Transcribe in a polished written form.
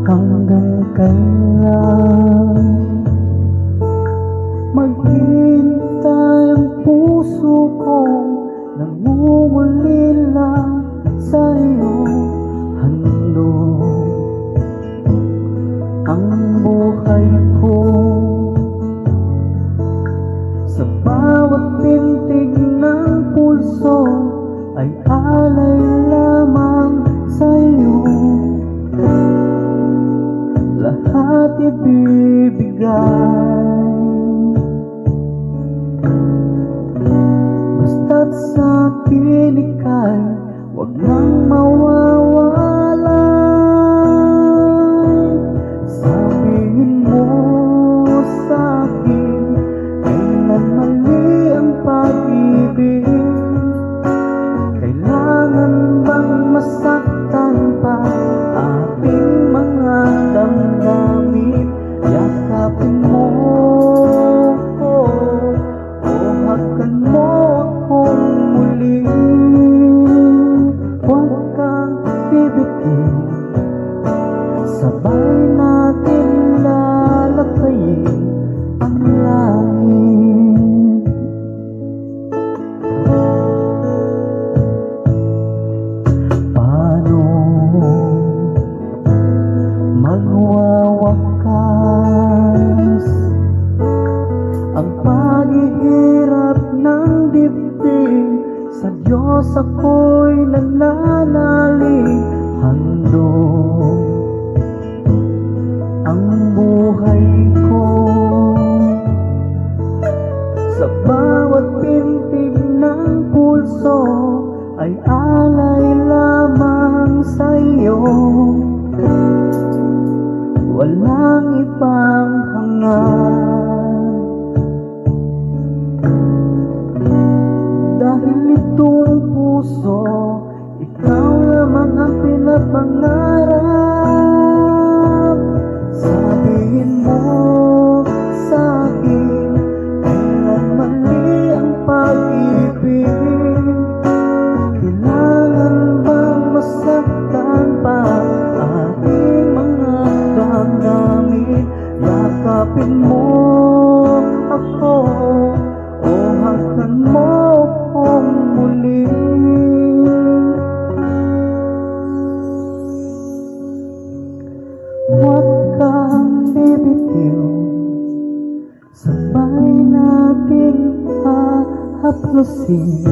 Hanggang kailan maghintay ang puso kong nangungulila sa iyong handog? Ang buhay ko sa bawat pintig ng pulso ay alay lamang sa iyo. Lahat ibibigay, basta't sa akin ika'y huwag nang mawawala. Sabihin mo sa akin, kailan mali ang pag-ibig? Kailangan bang masaktan pa ating mga damdamin? Yakapin mo ko o hakan mo akong muli. Huwag kang bibigyan, sabay natin lalakayin ang langit. Paano magwawakas ang paghihirap ng dibdib? Sa Diyos ako'y nananalig, handog ang buhay ko sa bawat pintig ng pulso ay alay lamang sa iyo. Walang ibang hangad, dahil itong puso ikaw lamang ang pinapangarap. Sabihin mo sa akin, kailan mali ang pag-ibig? Kailangan bang masaktan pa ating mga damdamin? Yakapin mo ako o hakan mo akong muli. Huwag kang bibitiw, sabay nating hahaplusin